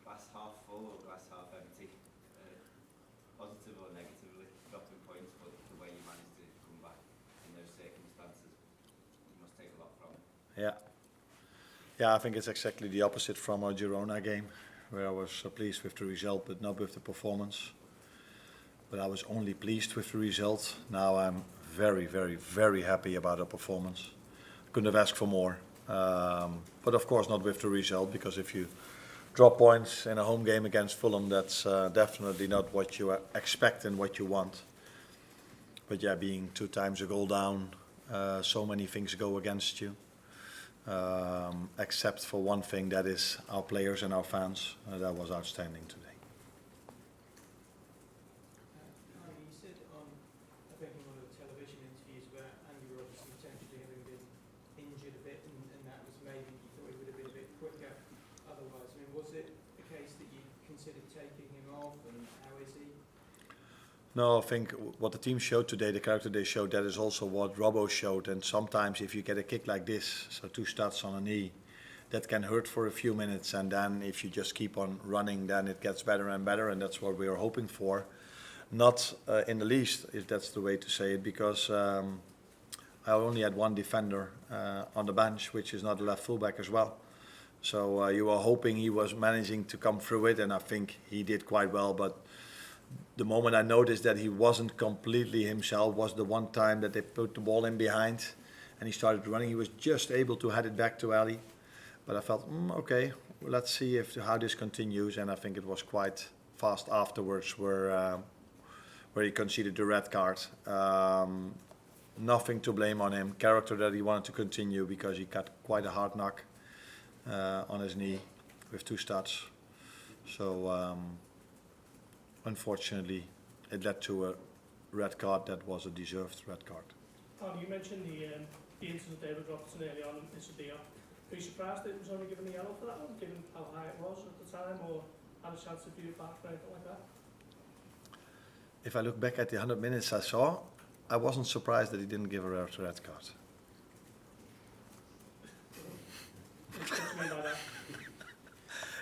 glass half full or glass half empty? Positive or negatively? Dropping points, but the way you managed to come back in those circumstances, you must take a lot from it. Yeah, I think it's exactly the opposite from our Girona game, where I was pleased with the result but not with the performance. But I was only pleased with the result. Now I'm very, very, very happy about our performance. Couldn't have asked for more. But of course not with the result, because if you drop points in a home game against Fulham, that's definitely not what you expect and what you want. But yeah, being 2 times a goal down, so many things go against you. Except for one thing, that is our players and our fans. That was outstanding today. You said on, I think in one of the television interviews where Andy were obviously potentially having been injured a bit, and that was maybe you thought he would have been a bit quicker otherwise. I mean, was it the case that you considered taking him off, and how is he? No, I think what the team showed today, the character they showed, that is also what Robbo showed. And sometimes if you get a kick like this, so 2 studs on a knee, that can hurt for a few minutes. And then if you just keep on running, then it gets better and better. And that's what we are hoping for. Not in the least, if that's the way to say it, because I only had 1 defender on the bench, which is not a left fullback as well. So you are hoping he was managing to come through it, and I think he did quite well. But the moment I noticed that he wasn't completely himself was the one time that they put the ball in behind and he started running. He was just able to head it back to Ali. But I felt, okay, well, let's see how this continues. And I think it was quite fast afterwards where he conceded the red card. Nothing to blame on him. Character that he wanted to continue because he got quite a hard knock on his knee with 2 studs. So unfortunately, it led to a red card that was a deserved red card. Arne, you mentioned the incident there with Robertson early on in Sevilla. Are you surprised that it was only given the yellow for that one, given how high it was at the time, or had a chance to view it back or anything like that? If I look back at the 100 minutes I saw, I wasn't surprised that he didn't give a red card. What do you mean by that?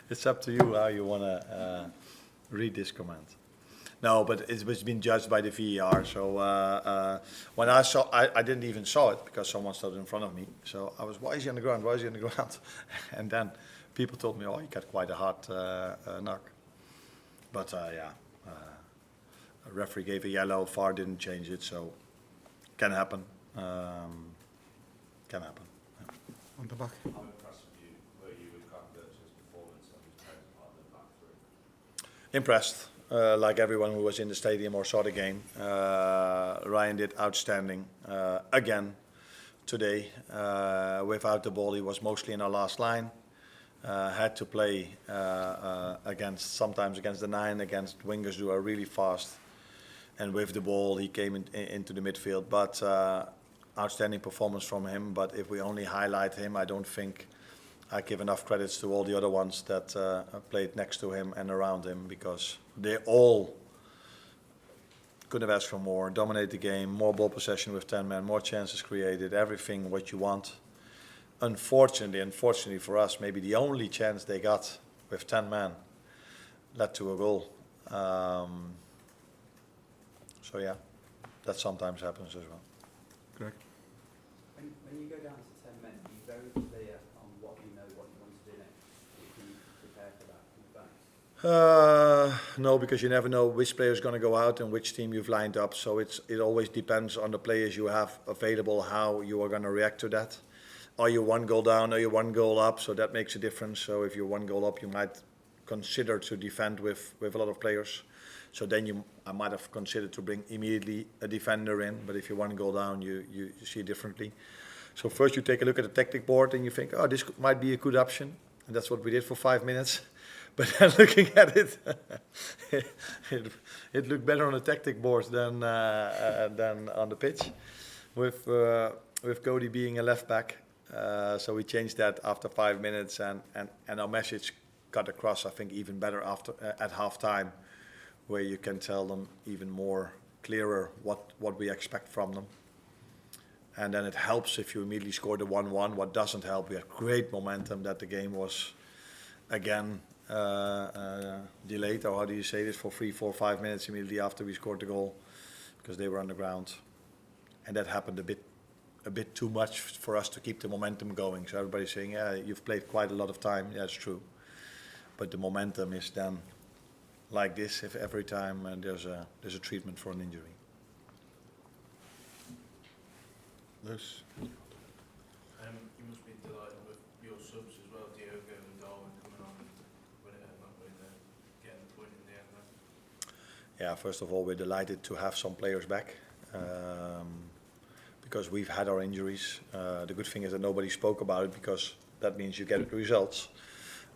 It's up to you how you want to read this comment. No, but it was been judged by the VAR. So when I saw, I didn't even saw it because someone stood in front of me. So I was, why is he on the ground? Why is he on the ground? And then people told me, oh, he got quite a hard knock. But a referee gave a yellow. VAR didn't change it, so can happen. Can happen. Yeah. On the back. How impressed were you with Cranbert's performance on his part of the back three? Impressed. Like everyone who was in the stadium or saw the game. Ryan did outstanding again today. Without the ball, he was mostly in our last line. Had to play sometimes against the 9, against wingers who are really fast. And with the ball, he came into the midfield. But outstanding performance from him. But if we only highlight him, I don't think I give enough credits to all the other ones that played next to him and around him, because they all could have asked for more, dominate the game, more ball possession with 10 men, more chances created, everything what you want. Unfortunately for us, maybe the only chance they got with 10 men led to a goal. So yeah, that sometimes happens as well. Correct. When you go down to 10 men, be very clear on what you know, what you want to do next. Can you prepare for that in advance? No, because you never know which player is going to go out and which team you've lined up. So it always depends on the players you have available, how you are going to react to that. Are you 1 goal down? Are you 1 goal up? So that makes a difference. So if you're 1 goal up, you might consider to defend with a lot of players. So then I might have considered to bring immediately a defender in. But if you're 1 goal down, you see it differently. So first you take a look at the tactic board and you think, oh, this might be a good option. And that's what we did for 5 minutes. But then looking at it, it looked better on the tactic board than on the pitch, with Cody being a left back. So we changed that after 5 minutes, and our message got across, I think, even better at half time, where you can tell them even more clearer what we expect from them. And then it helps if you immediately score the 1-1. What doesn't help, we had great momentum that the game was again delayed, or how do you say this, for 3, 4, 5 minutes immediately after we scored the goal, because they were on the ground, and that happened a bit too much for us to keep the momentum going. So everybody's saying, yeah, you've played quite a lot of time. Yeah, it's true, but the momentum is then like this if every time there's a treatment for an injury. Lewis? You must be delighted with your subs as well, Diogo and Darwin coming on with getting the point in the end there. Yeah, first of all, we're delighted to have some players back, because we've had our injuries. The good thing is that nobody spoke about it, because that means you get results.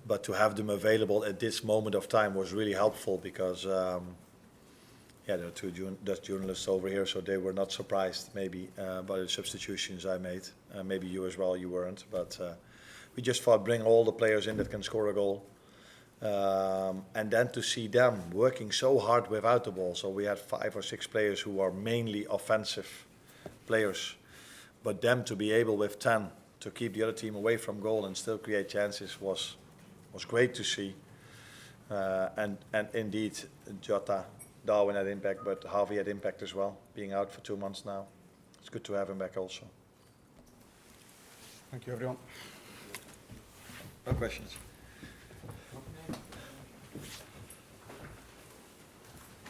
But to have them available at this moment of time was really helpful, because there are 2 Dutch journalists over here, so they were not surprised maybe by the substitutions I made. Maybe you as well, you weren't. But we just thought, bring all the players in that can score a goal. And then to see them working so hard without the ball. So we had 5 or 6 players who are mainly offensive players. But them to be able with 10 to keep the other team away from goal and still create chances was great to see. And indeed, Jota, Darwin had impact, but Harvey had impact as well, being out for 2 months now. It's good to have him back also. Thank you, everyone. No questions.